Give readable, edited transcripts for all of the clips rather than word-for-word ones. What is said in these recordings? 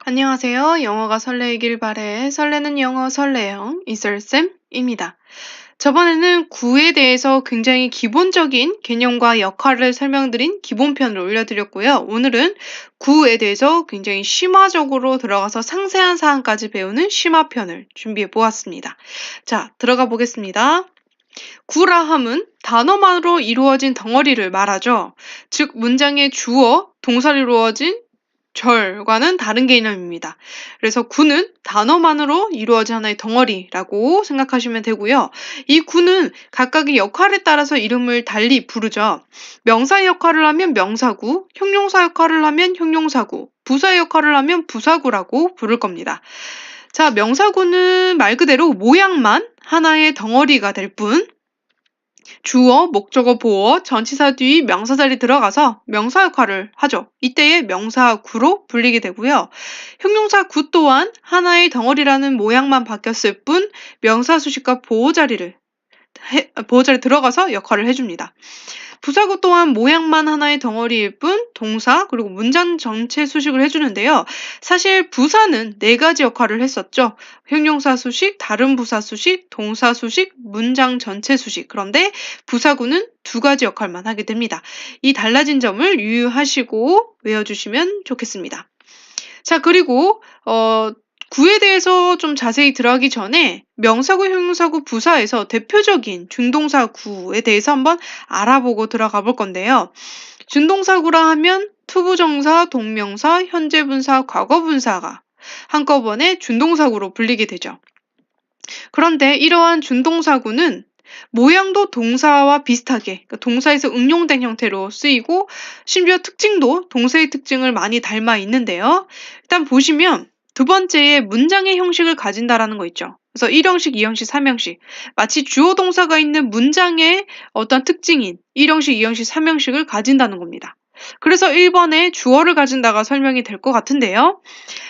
안녕하세요. 영어가 설레이길 바래. 설레는 영어 설레영 이설쌤입니다. 저번에는 구에 대해서 굉장히 기본적인 개념과 역할을 설명드린 기본편을 올려드렸고요. 오늘은 구에 대해서 굉장히 심화적으로 들어가서 상세한 사항까지 배우는 심화편을 준비해 보았습니다. 자, 들어가 보겠습니다. 구라 함은 단어만으로 이루어진 덩어리를 말하죠. 즉, 문장의 주어, 동사로 이루어진 절과는 다른 개념입니다. 그래서 구는 단어만으로 이루어진 하나의 덩어리라고 생각하시면 되고요. 이 구는 각각의 역할에 따라서 이름을 달리 부르죠. 명사 역할을 하면 명사구, 형용사 역할을 하면 형용사구, 부사 역할을 하면 부사구라고 부를 겁니다. 자, 명사구는 말 그대로 모양만 하나의 덩어리가 될 뿐, 주어, 목적어, 보어, 전치사 뒤 명사 자리 들어가서 명사 역할을 하죠. 이때의 명사구로 불리게 되고요. 형용사 구 또한 하나의 덩어리라는 모양만 바뀌었을 뿐 명사 수식과 보호 자리 들어가서 역할을 해줍니다. 부사구 또한 모양만 하나의 덩어리일 뿐 동사 그리고 문장 전체 수식을 해주는데요. 사실 부사는 4가지 역할을 했었죠. 형용사 수식, 다른 부사 수식, 동사 수식, 문장 전체 수식. 그런데 부사구는 2가지 역할만 하게 됩니다. 이 달라진 점을 유의하시고 외워주시면 좋겠습니다. 자, 그리고 구에 대해서 좀 자세히 들어가기 전에 명사구, 형용사구, 부사에서 대표적인 준동사구에 대해서 한번 알아보고 들어가 볼 건데요. 준동사구라 하면 투부정사, 동명사, 현재분사, 과거분사가 한꺼번에 준동사구로 불리게 되죠. 그런데 이러한 준동사구는 모양도 동사와 비슷하게 그러니까 동사에서 응용된 형태로 쓰이고 심지어 특징도 동사의 특징을 많이 닮아 있는데요. 일단 보시면 두 번째에 문장의 형식을 가진다라는 거 있죠. 그래서 1형식, 2형식, 3형식 마치 주어 동사가 있는 문장의 어떤 특징인 1형식, 2형식, 3형식을 가진다는 겁니다. 그래서 1번에 주어를 가진다가 설명이 될 것 같은데요.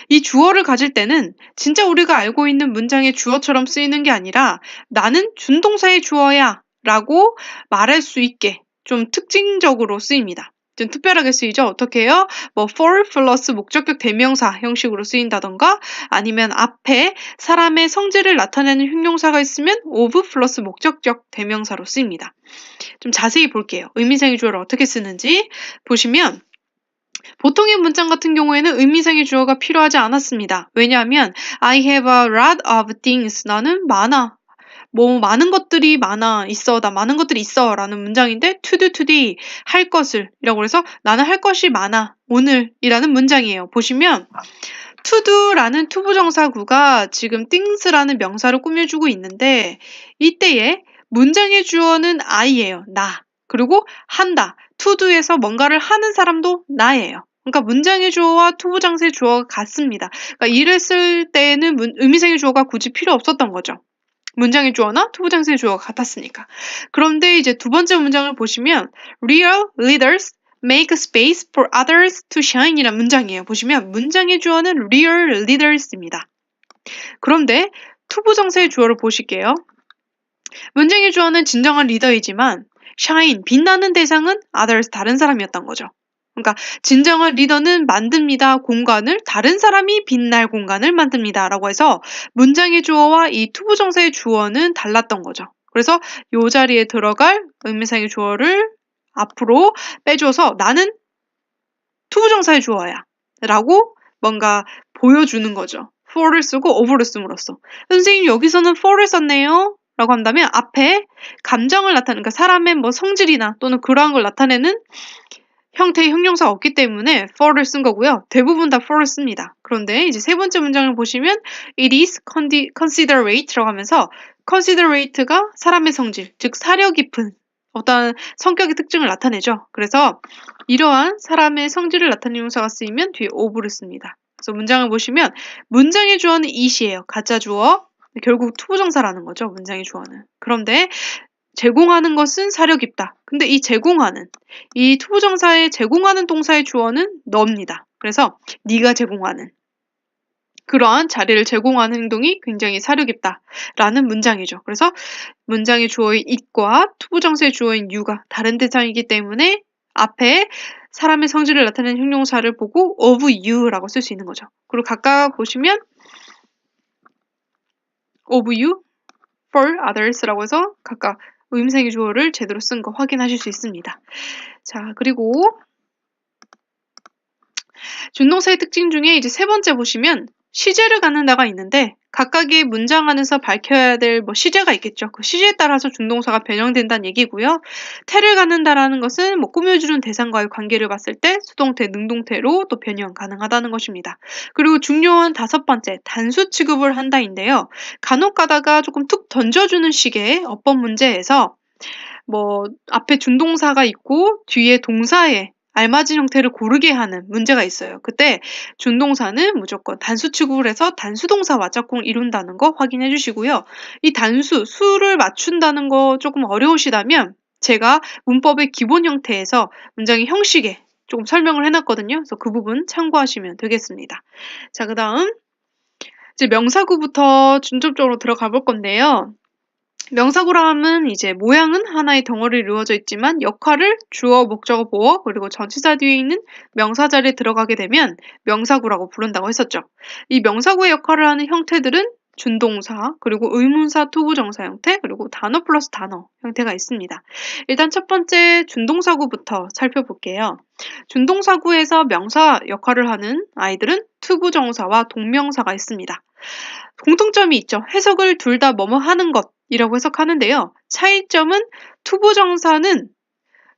이 주어를 가질 때는 진짜 우리가 알고 있는 문장의 주어처럼 쓰이는 게 아니라 나는 준동사의 주어야 라고 말할 수 있게 좀 특징적으로 쓰입니다. 좀 특별하게 쓰이죠. 어떻게 해요? for 플러스 목적격 대명사 형식으로 쓰인다던가 아니면 앞에 사람의 성질을 나타내는 형용사가 있으면 of 플러스 목적격 대명사로 쓰입니다. 좀 자세히 볼게요. 의미상의 주어를 어떻게 쓰는지 보시면 보통의 문장 같은 경우에는 의미상의 주어가 필요하지 않았습니다. 왜냐하면 I have a lot of things. 나는 많아. 많은 것들이 있어. 나 많은 것들이 있어. 라는 문장인데 to do today. 할 것을 이라고 해서 나는 할 것이 많아. 오늘이라는 문장이에요. 보시면 to do라는 투부정사구가 지금 things라는 명사를 꾸며주고 있는데 이때에 문장의 주어는 I예요. 나. 그리고 한다. to do에서 뭔가를 하는 사람도 나예요. 그러니까 문장의 주어와 투부정사의 주어가 같습니다. 그러니까 이를 쓸 때는 의미상의 주어가 굳이 필요 없었던 거죠. 문장의 주어나 투부정사의 주어가 같았으니까. 그런데 이제 두 번째 문장을 보시면 real leaders make space for others to shine 이란 문장이에요. 보시면 문장의 주어는 real leaders입니다. 그런데 투부정사의 주어를 보실게요. 문장의 주어는 진정한 리더이지만 shine, 빛나는 대상은 others, 다른 사람이었던 거죠. 그러니까 진정한 리더는 만듭니다. 공간을 다른 사람이 빛날 공간을 만듭니다. 라고 해서 문장의 주어와 이 투부정사의 주어는 달랐던 거죠. 그래서 이 자리에 들어갈 의미상의 주어를 앞으로 빼줘서 나는 투부정사의 주어야. 라고 뭔가 보여주는 거죠. for를 쓰고 of를 씀으로써. 선생님 여기서는 for를 썼네요. 라고 한다면 앞에 감정을 나타내는 그러니까 사람의 성질이나 또는 그러한 걸 나타내는 형태의 형용사가 없기 때문에 for를 쓴 거고요. 대부분 다 for를 씁니다. 그런데 이제 세 번째 문장을 보시면 it is considerate라고 하면서 considerate가 사람의 성질, 즉 사려 깊은 어떤 성격의 특징을 나타내죠. 그래서 이러한 사람의 성질을 나타내는 형용사가 쓰이면 뒤에 of를 씁니다. 그래서 문장을 보시면 문장의 주어는 it이에요. 가짜 주어. 결국 투부정사라는 거죠. 문장의 주어는. 그런데 제공하는 것은 사려 깊다. 근데 이 제공하는, 이 투부정사의 제공하는 동사의 주어는 너입니다. 그래서 네가 제공하는 그러한 자리를 제공하는 행동이 굉장히 사려 깊다라는 문장이죠. 그래서 문장의 주어인 it과 투부정사의 주어인 you가 다른 대상이기 때문에 앞에 사람의 성질을 나타내는 형용사를 보고 of you라고 쓸 수 있는 거죠. 그리고 각각 보시면 of you, for others라고 해서 각각 의미상의 주어를 제대로 쓴 거 확인하실 수 있습니다. 자, 그리고 준동사의 특징 중에 이제 세 번째 보시면 시제를 갖는다가 있는데 각각의 문장 안에서 밝혀야 될 시제가 있겠죠. 그 시제에 따라서 준동사가 변형된다는 얘기고요. 태를 갖는다라는 것은 꾸며주는 대상과의 관계를 봤을 때 수동태, 능동태로 또 변형 가능하다는 것입니다. 그리고 중요한 다섯 번째, 단수 취급을 한다인데요. 간혹 가다가 조금 툭 던져주는 식의 어법 문제에서 앞에 준동사가 있고 뒤에 동사에 알맞은 형태를 고르게 하는 문제가 있어요. 그때 준동사는 무조건 단수 취급을 해서 단수동사와 짝꿍을 이룬다는 거 확인해 주시고요. 이 단수, 수를 맞춘다는 거 조금 어려우시다면 제가 문법의 기본 형태에서 문장의 형식에 조금 설명을 해놨거든요. 그래서 그 부분 참고하시면 되겠습니다. 자, 그 다음 이제 명사구부터 중점적으로 들어가 볼 건데요. 명사구라 함은 이제 모양은 하나의 덩어리로 이루어져 있지만 역할을 주어, 목적어, 보어 그리고 전치사 뒤에 있는 명사 자리에 들어가게 되면 명사구라고 부른다고 했었죠. 이 명사구의 역할을 하는 형태들은 준동사, 그리고 의문사 투부정사 형태, 그리고 단어 플러스 단어 형태가 있습니다. 일단 첫 번째 준동사구부터 살펴볼게요. 준동사구에서 명사 역할을 하는 아이들은 투부정사와 동명사가 있습니다. 공통점이 있죠. 해석을 둘 다 뭐뭐 하는 것이라고 해석하는데요. 차이점은 투부정사는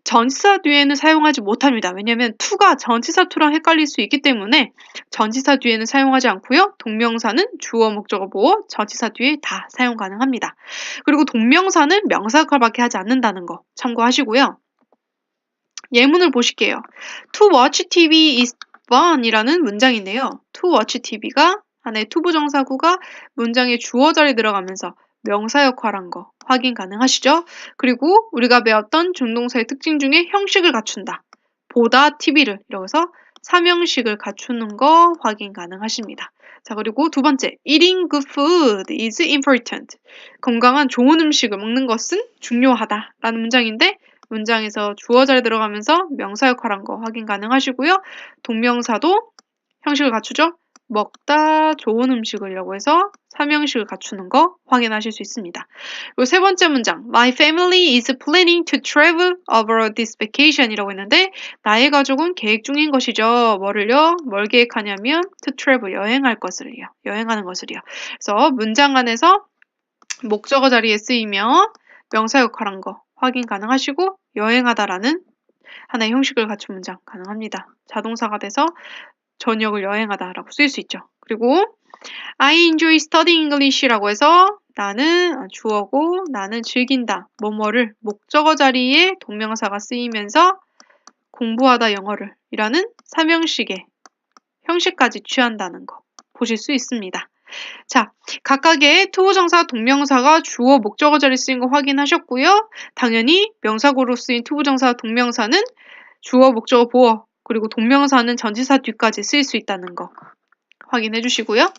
전치사 뒤에는 사용하지 못합니다. 왜냐하면 투가 전치사 투랑 헷갈릴 수 있기 때문에 전치사 뒤에는 사용하지 않고요. 동명사는 주어, 목적어, 보어, 전치사 뒤에 다 사용 가능합니다. 그리고 동명사는 명사 역할밖에 하지 않는다는 거 참고하시고요. 예문을 보실게요. To watch TV is fun 이라는 문장인데요. To watch TV가 하나의 투부정사구가 문장의 주어 자리에 들어가면서 명사 역할한 거 확인 가능하시죠? 그리고 우리가 배웠던 준동사의 특징 중에 형식을 갖춘다. 보다 TV를 이라고 해서 삼형식을 갖추는 거 확인 가능하십니다. 자, 그리고 두 번째, eating good food is important. 건강한 좋은 음식을 먹는 것은 중요하다라는 문장인데 문장에서 주어 자리에 들어가면서 명사 역할한 거 확인 가능하시고요. 동명사도 형식을 갖추죠. 먹다 좋은 음식을이라고 해서 삼형식을 갖추는 거 확인하실 수 있습니다. 그리고 세 번째 문장 My family is planning to travel over this vacation 이라고 했는데 나의 가족은 계획 중인 것이죠. 뭐를요? 뭘 계획하냐면 to travel 여행할 것을요. 여행하는 것을요. 그래서 문장 안에서 목적어 자리에 쓰이며 명사 역할한 거 확인 가능하시고 여행하다라는 하나의 형식을 갖춘 문장 가능합니다. 자동사가 돼서 전역을 여행하다라고 쓰일 수 있죠. 그리고 I enjoy studying English라고 해서 나는 주어고 나는 즐긴다. 뭐뭐를 목적어 자리에 동명사가 쓰이면서 공부하다 영어를 이라는 삼형식의 형식까지 취한다는 거 보실 수 있습니다. 자, 각각의 투부정사, 동명사가 주어, 목적어 자리에 쓰인 거 확인하셨고요. 당연히 명사구로 쓰인 투부정사, 동명사는 주어, 목적어, 보어 그리고 동명사는 전치사 뒤까지 쓰일 수 있다는 거 확인해 주시고요.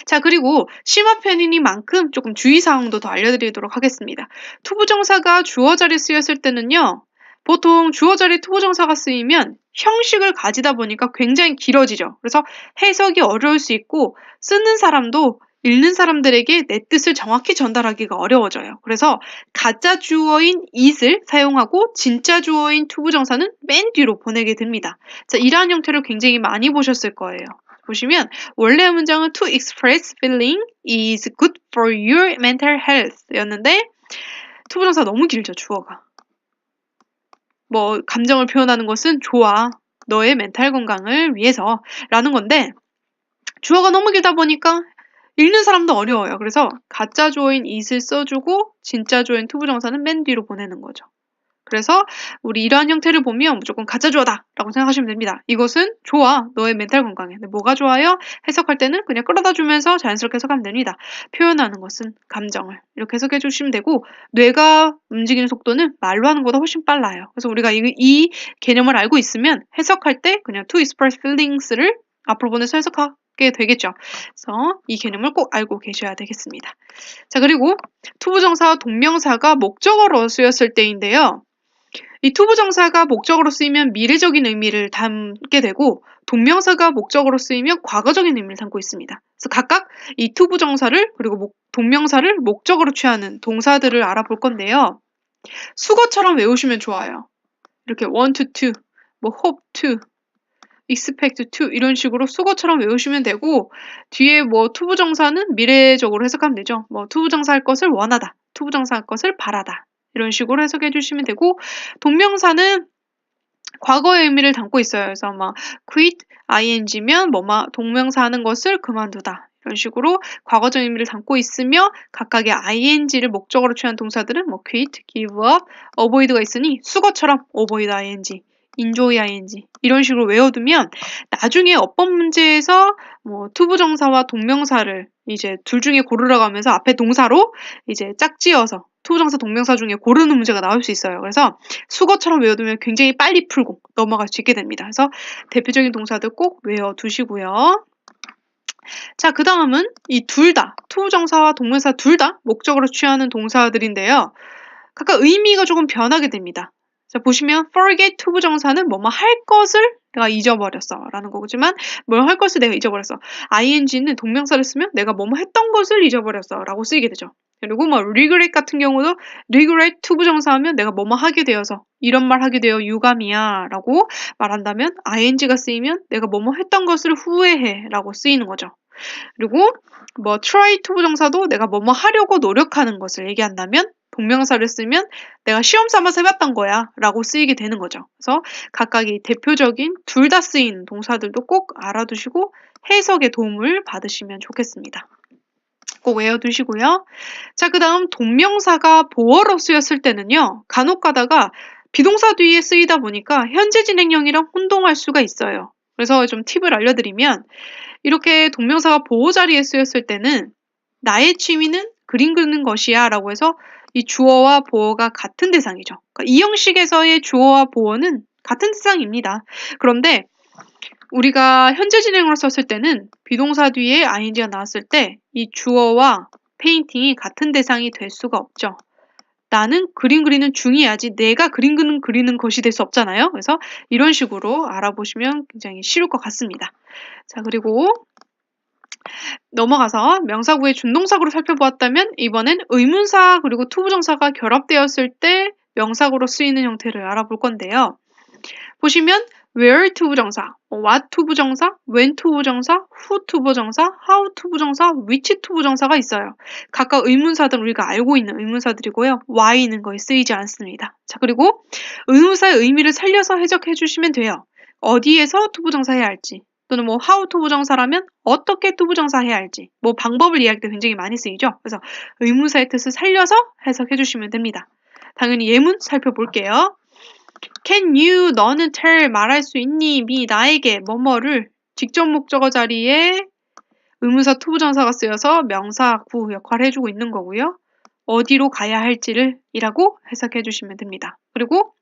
자, 그리고 심화편이니만큼 조금 주의사항도 더 알려드리도록 하겠습니다. 투부정사가 주어 자리에 쓰였을 때는요. 보통 주어 자리에 투부정사가 쓰이면 형식을 가지다 보니까 굉장히 길어지죠. 그래서 해석이 어려울 수 있고 쓰는 사람도 읽는 사람들에게 내 뜻을 정확히 전달하기가 어려워져요. 그래서 가짜 주어인 it을 사용하고 진짜 주어인 투부정사는 맨 뒤로 보내게 됩니다. 자, 이러한 형태를 굉장히 많이 보셨을 거예요. 보시면 원래 문장은 to express feeling is good for your mental health 였는데 투부정사 너무 길죠, 주어가. 감정을 표현하는 것은 좋아. 너의 멘탈 건강을 위해서 라는 건데 주어가 너무 길다 보니까 읽는 사람도 어려워요. 그래서 가짜 주어인 it을 써주고 진짜 주어인 투부정사는 맨 뒤로 보내는 거죠. 그래서 우리 이러한 형태를 보면 무조건 가짜 주어다 라고 생각하시면 됩니다. 이것은 좋아. 너의 멘탈 건강에. 근데 뭐가 좋아요? 해석할 때는 그냥 끌어다 주면서 자연스럽게 해석하면 됩니다. 표현하는 것은 감정을 이렇게 해석해 주시면 되고 뇌가 움직이는 속도는 말로 하는 것보다 훨씬 빨라요. 그래서 우리가 이 개념을 알고 있으면 해석할 때 그냥 to express feelings를 앞으로 보내서 해석하게 되겠죠. 그래서 이 개념을 꼭 알고 계셔야 되겠습니다. 자, 그리고 투부정사와 동명사가 목적어로 쓰였을 때인데요. 이 투부정사가 목적어로 쓰이면 미래적인 의미를 담게 되고 동명사가 목적어로 쓰이면 과거적인 의미를 담고 있습니다. 그래서 각각 이 투부정사를 그리고 동명사를 목적어로 취하는 동사들을 알아볼 건데요. 수거처럼 외우시면 좋아요. 이렇게 want to, 뭐 hope to, expect to 이런 식으로 수거처럼 외우시면 되고 뒤에 뭐 투부정사는 미래적으로 해석하면 되죠. 뭐 투부정사 할 것을 원하다, 투부정사 할 것을 바라다 이런 식으로 해석해 주시면 되고 동명사는 과거의 의미를 담고 있어요. 그래서 막 quit, ing면 뭐뭐 동명사 하는 것을 그만두다 이런 식으로 과거적 의미를 담고 있으며 각각의 ing를 목적으로 취한 동사들은 뭐 quit, give up, avoid가 있으니 수거처럼 avoid ing, enjoy ing 이런 식으로 외워두면 나중에 어법 문제에서 뭐 투부정사와 동명사를 이제 둘 중에 고르라고 하면서 앞에 동사로 이제 짝지어서 투부정사 동명사 중에 고르는 문제가 나올 수 있어요. 그래서 수거처럼 외워두면 굉장히 빨리 풀고 넘어갈 수 있게 됩니다. 그래서 대표적인 동사들 꼭 외워두시고요. 자, 그 다음은 이 둘 다, 투부정사와 동명사 둘 다 목적으로 취하는 동사들인데요. 각각 의미가 조금 변하게 됩니다. 자, 보시면 forget 투부정사는 뭐뭐 할 것을 내가 잊어버렸어 라는 거지만 뭘 할 것을 내가 잊어버렸어. ing는 동명사를 쓰면 내가 뭐뭐 했던 것을 잊어버렸어 라고 쓰이게 되죠. 그리고 뭐 regret 같은 경우도 regret 투부정사 하면 내가 뭐뭐 하게 되어서 이런 말 하게 되어 유감이야 라고 말한다면 ing가 쓰이면 내가 뭐뭐 했던 것을 후회해 라고 쓰이는 거죠. 그리고 뭐 try 투부정사도 내가 뭐뭐 하려고 노력하는 것을 얘기한다면 동명사를 쓰면 내가 시험 삼아서 해봤던 거야 라고 쓰이게 되는 거죠. 그래서 각각의 대표적인 둘 다 쓰이는 동사들도 꼭 알아두시고 해석에 도움을 받으시면 좋겠습니다. 꼭 외워두시고요. 자, 그 다음 동명사가 보어로 쓰였을 때는요. 간혹 가다가 비동사 뒤에 쓰이다 보니까 현재 진행형이랑 혼동할 수가 있어요. 그래서 좀 팁을 알려드리면 이렇게 동명사가 보어 자리에 쓰였을 때는 나의 취미는 그림 그리는 것이야 라고 해서 이 주어와 보어가 같은 대상이죠. 그러니까 이 형식에서의 주어와 보어는 같은 대상입니다. 그런데 우리가 현재 진행으로 썼을 때는 비동사 뒤에 ing가 나왔을 때 이 주어와 페인팅이 같은 대상이 될 수가 없죠. 나는 그림 그리는 중이야지 내가 그림 그리는 것이 될 수 없잖아요. 그래서 이런 식으로 알아보시면 굉장히 쉬울 것 같습니다. 자, 그리고 넘어가서 명사구의 준동사구를 살펴보았다면 이번엔 의문사 그리고 투부정사가 결합되었을 때 명사구로 쓰이는 형태를 알아볼 건데요. 보시면 where 투부정사, what 투부정사, when 투부정사, who 투부정사, how 투부정사, which 투부정사가 있어요. 각각 의문사들 우리가 알고 있는 의문사들이고요. why는 거에 쓰이지 않습니다. 자, 그리고 의문사의 의미를 살려서 해석해 주시면 돼요. 어디에서 투부정사 해야 할지 또는 뭐 how 투부정사라면 어떻게 투부정사 해야 할지 뭐 방법을 이해할 때 굉장히 많이 쓰이죠. 그래서 의문사의 뜻을 살려서 해석해 주시면 됩니다. 당연히 예문 살펴볼게요. Can you 너는 tell 말할 수 있니 me 나에게 뭐뭐를 직접 목적어 자리에 의문사 투부정사가 쓰여서 명사 구 역할을 해주고 있는 거고요. 어디로 가야 할지를 이라고 해석해 주시면 됩니다. 그리고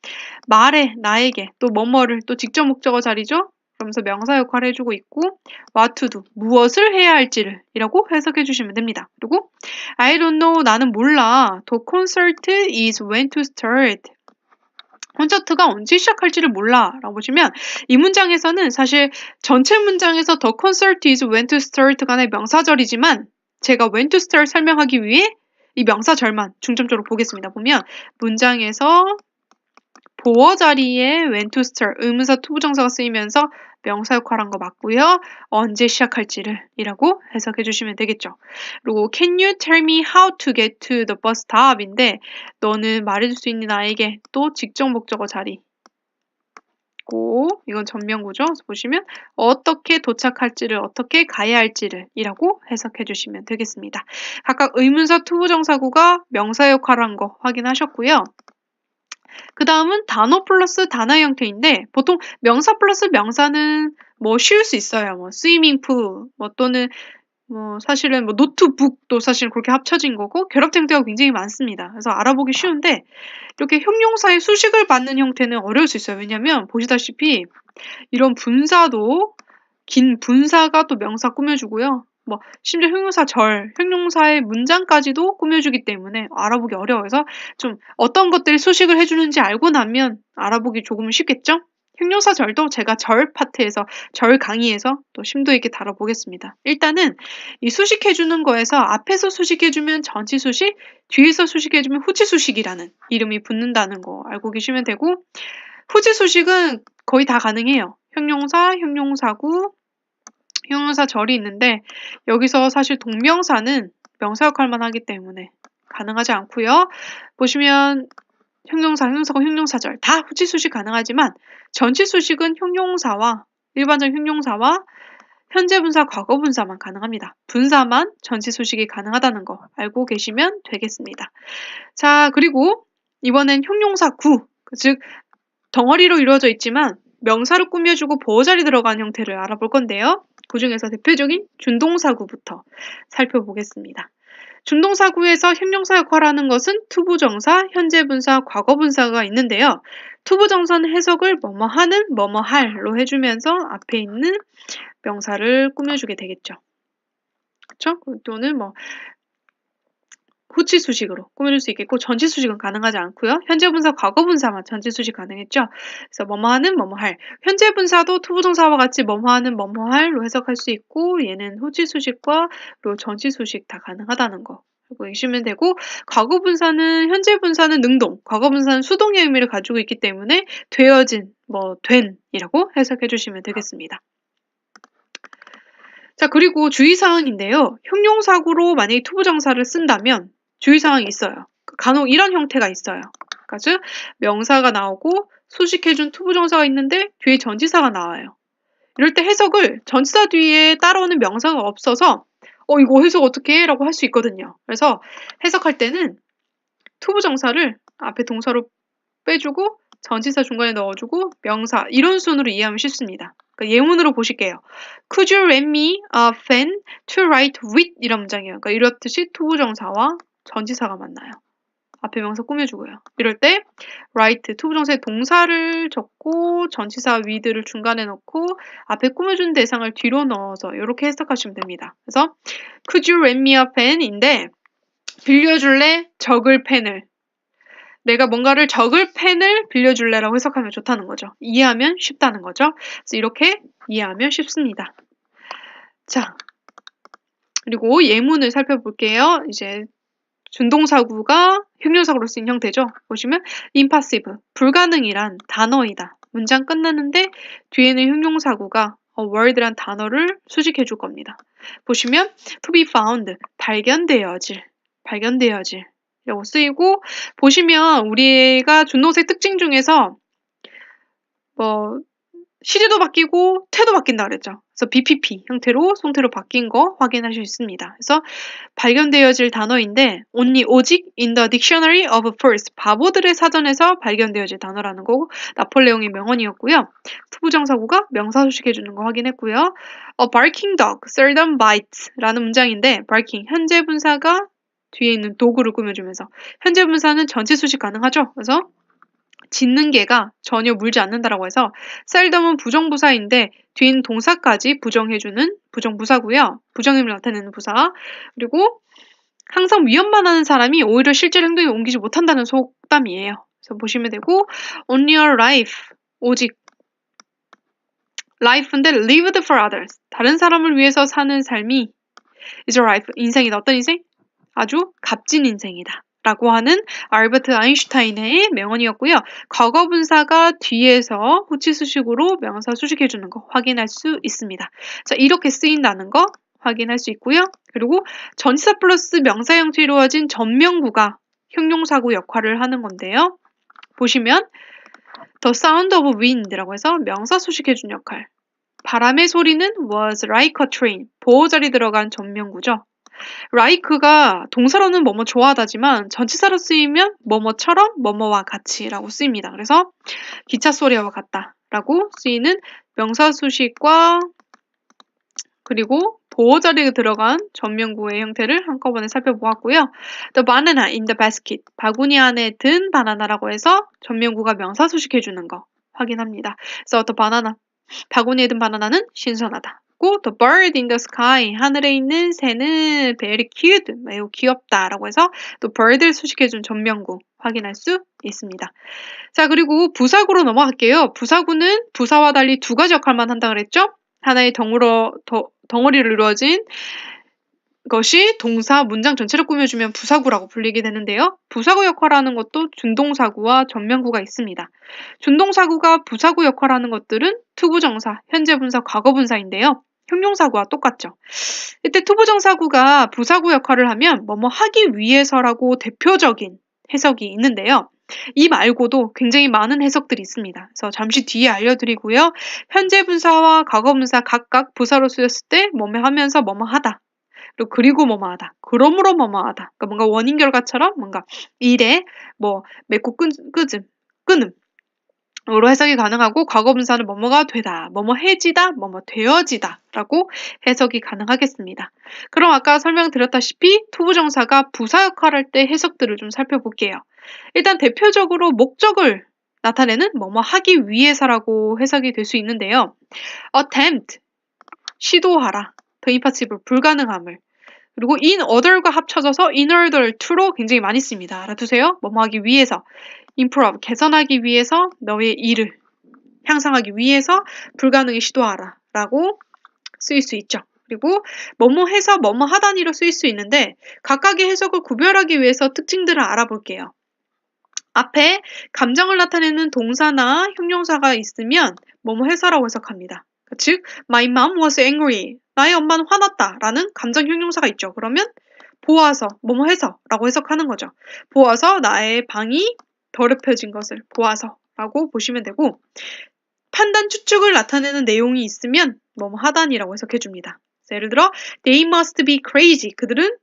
말해 나에게 또 뭐뭐를 또 직접 목적어 자리죠. 그러면서 명사 역할을 해주고 있고 what to do 무엇을 해야 할지를 이라고 해석해 주시면 됩니다. 그리고 I don't know 나는 몰라 The concert is when to start 콘서트가 언제 시작할지를 몰라 라고 보시면 이 문장에서는 사실 전체 문장에서 the concert is when to start 간의 명사절이지만 제가 when to start 설명하기 위해 이 명사절만 중점적으로 보겠습니다. 보면 문장에서 보어 자리에 when to start 의문사 투부정사가 쓰이면서 명사 역할한 거 맞고요. 언제 시작할지를 이라고 해석해 주시면 되겠죠. 그리고 can you tell me how to get to the bus stop인데 너는 말해줄 수 있니 나에게 또 직접 목적어 자리 고 이건 전명구죠. 그래서 보시면 어떻게 도착할지를 어떻게 가야 할지를 이라고 해석해 주시면 되겠습니다. 각각 의문사 투부정사구가 명사 역할을 한 거 확인하셨고요. 그 다음은 단어 플러스 단어 형태인데 보통 명사 플러스 명사는 뭐 쉬울 수 있어요. 뭐 스위밍풀 뭐 또는 뭐 사실은 뭐 노트북도 사실 그렇게 합쳐진 거고 결합 형태가 굉장히 많습니다. 그래서 알아보기 쉬운데 이렇게 형용사의 수식을 받는 형태는 어려울 수 있어요. 왜냐하면 보시다시피 이런 분사도 긴 분사가 또 명사 꾸며주고요. 뭐 심지어 형용사 절, 형용사의 문장까지도 꾸며주기 때문에 알아보기 어려워서 좀 어떤 것들이 수식을 해주는지 알고 나면 알아보기 조금 쉽겠죠? 형용사 절도 제가 절 파트에서, 절 강의에서 또 심도 있게 다뤄보겠습니다. 일단은 이 수식해주는 거에서 앞에서 수식해주면 전치 수식, 뒤에서 수식해주면 후치 수식이라는 이름이 붙는다는 거 알고 계시면 되고, 후치 수식은 거의 다 가능해요. 형용사, 형용사구, 형용사 절이 있는데 여기서 사실 동명사는 명사 역할만 하기 때문에 가능하지 않고요. 보시면 형용사, 형용사구, 형용사절 다 후치 수식 가능하지만 전치 수식은 형용사와 일반적 형용사와 현재 분사, 과거 분사만 가능합니다. 분사만 전치 수식이 가능하다는 거 알고 계시면 되겠습니다. 자, 그리고 이번엔 형용사 구, 즉 덩어리로 이루어져 있지만 명사로 꾸며주고 보호자리 들어간 형태를 알아볼 건데요. 그 중에서 대표적인 준동사구부터 살펴보겠습니다. 준동사구에서 형용사 역할을 하는 것은 투부정사, 현재분사, 과거분사가 있는데요. 투부정사는 해석을 뭐뭐하는, 뭐뭐할로 해주면서 앞에 있는 명사를 꾸며주게 되겠죠. 그렇죠? 또는 뭐 후치 수식으로 꾸며줄 수 있겠고 전치 수식은 가능하지 않고요. 현재 분사, 과거 분사만 전치 수식 가능했죠. 그래서 뭐뭐하는, 뭐뭐할. 현재 분사도 투부정사와 같이 뭐뭐하는, 뭐뭐할로 해석할 수 있고 얘는 후치 수식과 그리고 전치 수식 다 가능하다는 거 알고 계시면 되고, 과거 분사는 현재 분사는 능동, 과거 분사는 수동의 의미를 가지고 있기 때문에 되어진, 뭐 된이라고 해석해 주시면 되겠습니다. 자, 그리고 주의사항인데요. 형용사구로 만약에 투부정사를 쓴다면 주의사항이 있어요. 간혹 이런 형태가 있어요. 그러니까 즉 명사가 나오고 수식해준 투부정사가 있는데 뒤에 전치사가 나와요. 이럴 때 해석을 전치사 뒤에 따라오는 명사가 없어서 이거 해석 어떻게 해? 라고 할 수 있거든요. 그래서 해석할 때는 투부정사를 앞에 동사로 빼주고 전치사 중간에 넣어주고 명사 이런 순으로 이해하면 쉽습니다. 그러니까 예문으로 보실게요. Could you lend me a pen to write with? 이런 문장이에요. 그러니까 이렇듯이 투부정사와 전치사가 만나요. 앞에 명사 꾸며주고요. 이럴 때 write 투부정사의 동사를 적고 전치사 with를 중간에 넣고 앞에 꾸며준 대상을 뒤로 넣어서 이렇게 해석하시면 됩니다. 그래서 Could you lend me a pen인데 빌려줄래? 적을 펜을. 내가 뭔가를 적을 펜을 빌려줄래라고 해석하면 좋다는 거죠. 이해하면 쉽다는 거죠. 그래서 이렇게 이해하면 쉽습니다. 자, 그리고 예문을 살펴볼게요. 이제 준동사구가 형용사구로 쓰인 형태죠. 보시면 impossible, 불가능이란 단어이다. 문장 끝났는데 뒤에는 형용사구가 a word란 단어를 수식해 줄 겁니다. 보시면 to be found, 발견되어질 라고 쓰이고, 보시면 우리가 준동사의 특징 중에서 뭐 시제도 바뀌고 태도 바뀐다 그랬죠. 그래서 BPP 형태로 송태로 바뀐 거 확인할 수 있습니다. 그래서 발견되어질 단어인데 only 오직 in the dictionary of first 바보들의 사전에서 발견되어질 단어라는 거고 나폴레옹의 명언이었고요. 투부정사구가 명사 수식해주는 거 확인했고요. A barking dog seldom bites라는 문장인데 barking 현재 분사가 뒤에 있는 도구를 꾸며주면서 현재 분사는 전체 수식 가능하죠. 그래서 짖는 개가 전혀 물지 않는다라고 해서 셀덤은 부정부사인데 뒤에 있는 동사까지 부정해주는 부정부사고요. 부정임을 나타내는 부사. 그리고 항상 위협만 하는 사람이 오히려 실제 행동에 옮기지 못한다는 속담이에요. 그래서 보시면 되고 only your life 오직 life인데 lived for others 다른 사람을 위해서 사는 삶이 is a life 인생이다. 어떤 인생? 아주 값진 인생이다. 라고 하는 알버트 아인슈타인의 명언이었고요. 과거 분사가 뒤에서 후치 수식으로 명사 수식해주는 거 확인할 수 있습니다. 자, 이렇게 쓰인다는 거 확인할 수 있고요. 그리고 전치사 플러스 명사 형태로 이루어진 전명구가 형용사구 역할을 하는 건데요. 보시면 The sound of wind라고 해서 명사 수식해준 역할. 바람의 소리는 was like a train. 보호자리 들어간 전명구죠. like가 동사로는 뭐뭐 좋아하다지만 전치사로 쓰이면 뭐뭐처럼 뭐뭐와 같이라고 쓰입니다. 그래서 기차 소리와 같다라고 쓰이는 명사 수식과 그리고 보호자리에 들어간 전명구의 형태를 한꺼번에 살펴보았고요. The banana in the basket, 바구니 안에 든 바나나라고 해서 전명구가 명사 수식해주는 거 확인합니다. 그래서 the banana, 바구니에 든 바나나는 신선하다. 했고 the bird in the sky 하늘에 있는 새는 very cute 매우 귀엽다라고 해서 또 bird를 수식해준 전명구 확인할 수 있습니다. 자, 그리고 부사구로 넘어갈게요. 부사구는 부사와 달리 두 가지 역할만 한다 그랬죠? 하나의 덩어리를 이루어진 것이 동사 문장 전체를 꾸며주면 부사구라고 불리게 되는데요. 부사구 역할을 하는 것도 준동사구와 전명구가 있습니다. 준동사구가 부사구 역할을 하는 것들은 투부정사, 현재분사, 과거분사인데요. 형용사구와 똑같죠. 이때 투부정사구가 부사구 역할을 하면 뭐뭐 하기 위해서라고 대표적인 해석이 있는데요. 이 말고도 굉장히 많은 해석들이 있습니다. 그래서 잠시 뒤에 알려드리고요. 현재분사와 과거분사 각각 부사로 쓰였을 때 뭐뭐 하면서 뭐뭐 하다. 그리고 뭐뭐 하다. 그러므로 뭐뭐 하다. 그러니까 뭔가 원인 결과처럼 뭔가 일에 뭐 맺고 끊음 으로 해석이 가능하고 과거분사는 뭐뭐가 되다, 뭐뭐 해지다, 뭐뭐 되어지다 라고 해석이 가능하겠습니다. 그럼 아까 설명드렸다시피 투부정사가 부사 역할을 할 때 해석들을 좀 살펴볼게요. 일단 대표적으로 목적을 나타내는 뭐뭐 하기 위해서라고 해석이 될 수 있는데요. attempt, 시도하라, 더이파티브 불가능함을 그리고 in order과 합쳐져서 in order to로 굉장히 많이 씁니다. 알아두세요. 뭐뭐 하기 위해서 improve, 개선하기 위해서 너의 일을 향상하기 위해서 불가능을 시도하라 라고 쓰일 수 있죠. 그리고 뭐뭐 해서 뭐뭐 하다니로 쓰일 수 있는데 각각의 해석을 구별하기 위해서 특징들을 알아볼게요. 앞에 감정을 나타내는 동사나 형용사가 있으면 뭐뭐 해서라고 해석합니다. 즉, my mom was angry. 나의 엄마는 화났다 라는 감정 형용사가 있죠. 그러면 보아서, 뭐뭐 해서 라고 해석하는 거죠. 보아서 나의 방이 더럽혀진 것을 보아서 라고 보시면 되고 판단 추측을 나타내는 내용이 있으면 뭐뭐 하다니라고 해석해줍니다. 예를 들어 they must be crazy. 그들은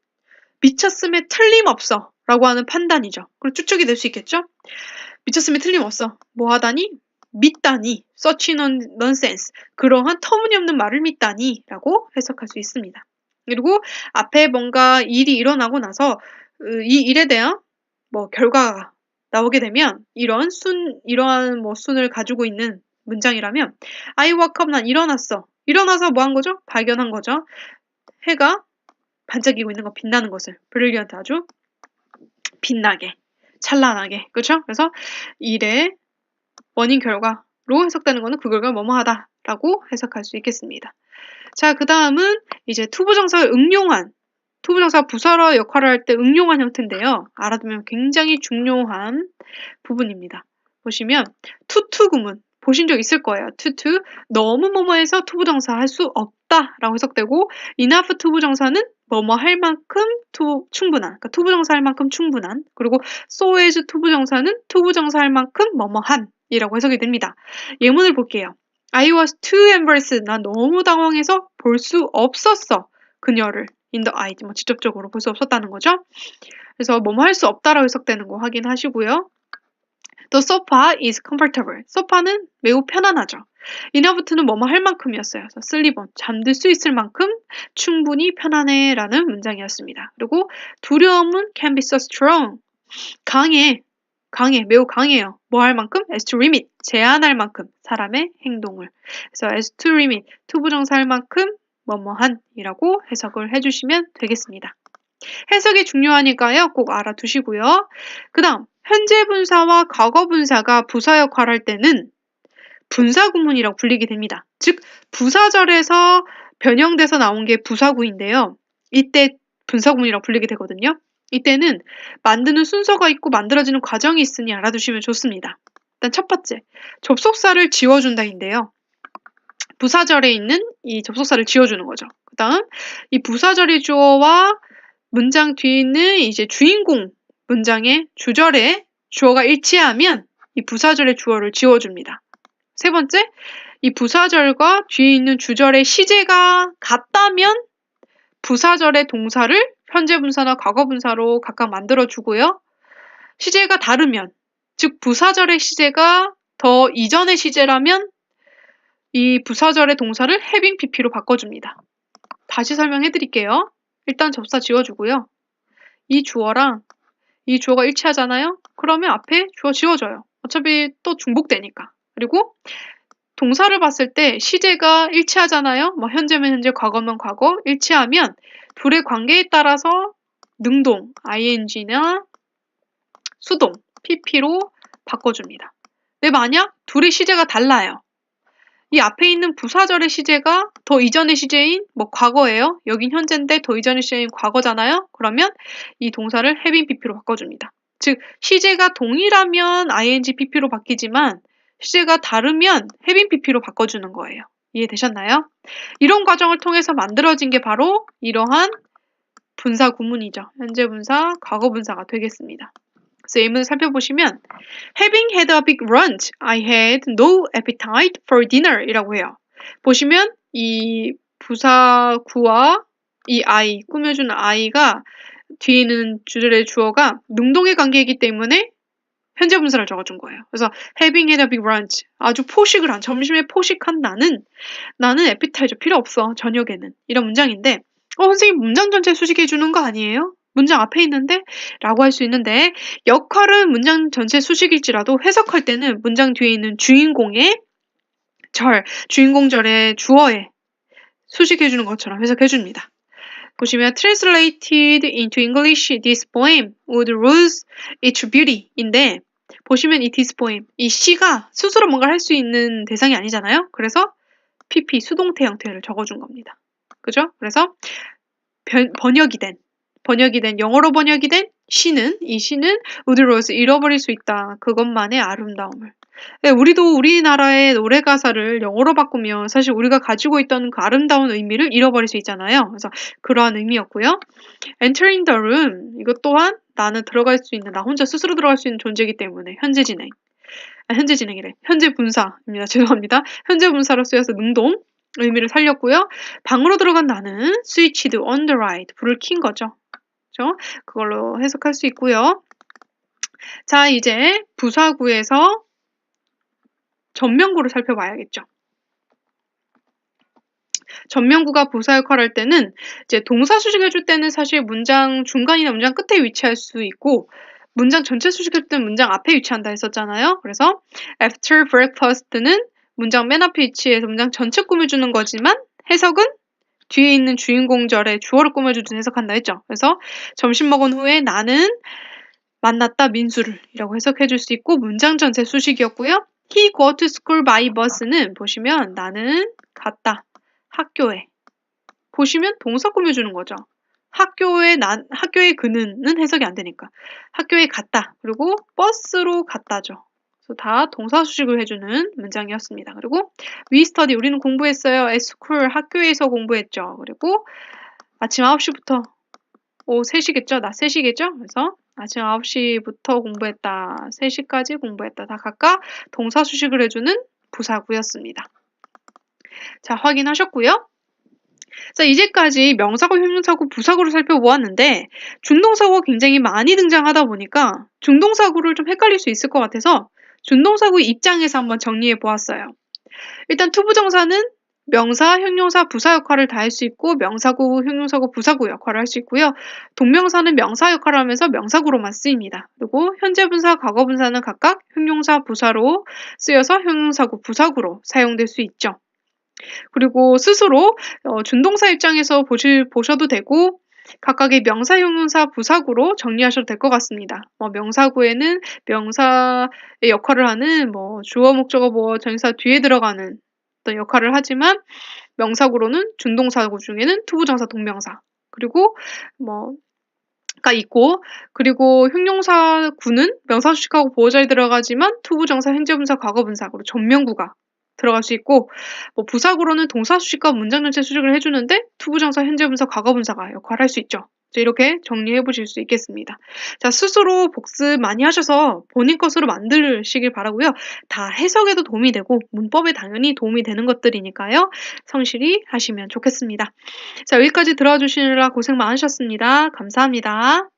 미쳤음에 틀림없어 라고 하는 판단이죠. 그리고 추측이 될 수 있겠죠? 미쳤음에 틀림없어. 뭐 하다니? 믿다니. such nonsense. 그러한 터무니없는 말을 믿다니 라고 해석할 수 있습니다. 그리고 앞에 뭔가 일이 일어나고 나서 이 일에 대한 뭐 결과가 나오게 되면 이러한 뭐 순을 가지고 있는 문장이라면 I woke up, 난 일어났어. 일어나서 뭐 한 거죠? 발견한 거죠. 해가 반짝이고 있는 거, 빛나는 것을. brilliant, 아주 빛나게, 찬란하게. 그렇죠? 그래서 일의 원인 결과로 해석되는 거는 그 결과 뭐뭐 하다라고 해석할 수 있겠습니다. 자, 그 다음은 이제 투부정사를 응용한 투부정사 부사로 역할을 할 때 응용한 형태인데요. 알아두면 굉장히 중요한 부분입니다. 보시면 투투 구문 보신 적 있을 거예요. 투투 너무 뭐뭐해서 투부정사 할 수 없다라고 해석되고 enough 투부정사는 뭐뭐 할 만큼 충분한 그러니까 투부정사 할 만큼 충분한 그리고 so as 투부정사는 투부정사 할 만큼 뭐뭐한 이라고 해석이 됩니다. 예문을 볼게요. I was too embarrassed. 나 너무 당황해서 볼 수 없었어. 그녀를 in the eye, 뭐 직접적으로 볼 수 없었다는 거죠. 그래서 뭐뭐 할 수 없다라고 해석되는 거 확인하시고요. The sofa is comfortable. 소파는 매우 편안하죠. enough는 뭐뭐 할 만큼이었어요. 그래서 sleep on, 잠들 수 있을 만큼 충분히 편안해 라는 문장이었습니다. 그리고 두려움은 can be so strong. 매우 강해요. 뭐 할 만큼? as to limit, 제한할 만큼 사람의 행동을. 그래서 as to limit, 투부정사 할 만큼 뭐뭐한이라고 해석을 해주시면 되겠습니다. 해석이 중요하니까요. 꼭 알아두시고요. 그 다음 현재 분사와 과거 분사가 부사 역할을 할 때는 분사구문이라고 불리게 됩니다. 즉 부사절에서 변형돼서 나온 게 부사구인데요. 이때 분사구문이라고 불리게 되거든요. 이때는 만드는 순서가 있고 만들어지는 과정이 있으니 알아두시면 좋습니다. 일단 첫 번째, 접속사를 지워준다인데요. 부사절에 있는 이 접속사를 지워주는 거죠. 그 다음 이 부사절의 주어와 문장 뒤에 있는 이제 주인공 문장의 주절에 주어가 일치하면 이 부사절의 주어를 지워줍니다. 세 번째, 이 부사절과 뒤에 있는 주절의 시제가 같다면 부사절의 동사를 현재 분사나 과거 분사로 각각 만들어주고요. 시제가 다르면, 즉 부사절의 시제가 더 이전의 시제라면 이 부사절의 동사를 having pp로 바꿔줍니다. 다시 설명해 드릴게요. 일단 접사 지워주고요. 이 주어랑 이 주어가 일치하잖아요? 그러면 앞에 주어 지워져요. 어차피 또 중복되니까. 그리고 동사를 봤을 때 시제가 일치하잖아요. 뭐 현재면 현재, 과거면 과거. 일치하면 둘의 관계에 따라서 능동, ing나 수동, pp로 바꿔줍니다. 근데 만약 둘의 시제가 달라요. 이 앞에 있는 부사절의 시제가 더 이전의 시제인 뭐 과거예요. 여긴 현재인데 더 이전의 시제인 과거잖아요. 그러면 이 동사를 having pp로 바꿔줍니다. 즉 시제가 동일하면 ing pp로 바뀌지만 시제가 다르면 having pp로 바꿔주는 거예요. 이해되셨나요? 이런 과정을 통해서 만들어진 게 바로 이러한 분사 구문이죠. 현재 분사, 과거 분사가 되겠습니다. 그래서 예문을 살펴보시면 Having had a big lunch, I had no appetite for dinner 이라고 해요. 보시면 이 부사구와 이 I, 꾸며주는 I가 뒤에 있는 주절의 주어가 능동의 관계이기 때문에 현재 분사를 적어준 거예요. 그래서 having had a big lunch, 아주 포식을 한, 점심에 포식한 나는 appetite 필요 없어, 저녁에는. 이런 문장인데 선생님 문장 전체 수식해주는 거 아니에요? 문장 앞에 있는데? 라고 할 수 있는데 역할은 문장 전체 수식일지라도 해석할 때는 문장 뒤에 있는 주인공의 주인공절의 주어에 수식해주는 것처럼 해석해줍니다. 보시면 translated into English, this poem would lose its beauty인데 보시면 이 this poem, 이 시가 스스로 뭔가를 할 수 있는 대상이 아니잖아요. 그래서 pp, 수동태 형태를 적어준 겁니다. 그죠? 그래서 영어로 번역이 된 이 시는 would lose, 잃어버릴 수 있다. 그것만의 아름다움을. 네, 우리도 우리나라의 노래 가사를 영어로 바꾸면 사실 우리가 가지고 있던 그 아름다운 의미를 잃어버릴 수 있잖아요. 그래서 그러한 의미였고요. entering the room, 이것 또한 나는 들어갈 수 있는, 나 혼자 스스로 들어갈 수 있는 존재이기 때문에 현재 분사입니다. 죄송합니다. 현재 분사로 쓰여서 능동 의미를 살렸고요. 방으로 들어간 나는 switched on the light, 불을 킨 거죠. 그렇죠? 그걸로 해석할 수 있고요. 자, 이제 부사구에서 전면구를 살펴봐야겠죠. 전면구가 부사 역할을 할 때는 이제 동사 수식해줄 때는 사실 문장 중간이나 문장 끝에 위치할 수 있고 문장 전체 수식할 때는 문장 앞에 위치한다 했었잖아요. 그래서 after breakfast는 문장 맨 앞에 위치해서 문장 전체 꾸며주는 거지만 해석은 뒤에 있는 주인공절의 주어를 꾸며주는 해석한다 했죠. 그래서 점심 먹은 후에 나는 만났다 민수를 이라고 해석해줄 수 있고 문장 전체 수식이었고요. He go to school by bus는 보시면 나는 갔다. 학교에. 보시면 동사 꾸며주는 거죠. 학교에 그는은 해석이 안 되니까. 학교에 갔다. 그리고 버스로 갔다죠. 그래서 다 동사 수식을 해주는 문장이었습니다. 그리고 we study, 우리는 공부했어요. at school, 학교에서 공부했죠. 그리고 아침 9시부터 3시겠죠? 낮 3시겠죠? 그래서 아침 9시부터 공부했다. 3시까지 공부했다. 다 각각 동사 수식을 해주는 부사구였습니다. 자, 확인하셨고요. 자, 이제까지 명사구, 형용사구, 부사구를 살펴보았는데 준동사구가 굉장히 많이 등장하다 보니까 중동사구를 좀 헷갈릴 수 있을 것 같아서 준동사구 입장에서 한번 정리해 보았어요. 일단 투부정사는 명사, 형용사, 부사 역할을 다 할 수 있고 명사구, 형용사구, 부사구 역할을 할 수 있고요. 동명사는 명사 역할을 하면서 명사구로만 쓰입니다. 그리고 현재 분사, 과거 분사는 각각 형용사, 부사로 쓰여서 형용사구, 부사구로 사용될 수 있죠. 그리고 스스로 준동사 입장에서 보셔도 되고 각각의 명사, 형용사, 부사구로 정리하셔도 될 것 같습니다. 명사구에는 명사의 역할을 하는 주어, 목적어, 전치사 뒤에 들어가는 어떤 역할을 하지만 명사구로는 준동사구 중에는 투부정사, 동명사 그리고 가 있고 그리고 형용사구는 명사 수식하고 보호자에 들어가지만 투부정사, 현재분사, 과거분사 그리고 전면구가 들어갈 수 있고 부사구로는 동사 수식과 문장 전체 수식을 해주는데 투부정사, 현재분사, 과거분사가 역할을 할 수 있죠. 이렇게 정리해 보실 수 있겠습니다. 자, 스스로 복습 많이 하셔서 본인 것으로 만드시길 바라고요. 다 해석에도 도움이 되고 문법에 당연히 도움이 되는 것들이니까요. 성실히 하시면 좋겠습니다. 자, 여기까지 들어주시느라 고생 많으셨습니다. 감사합니다.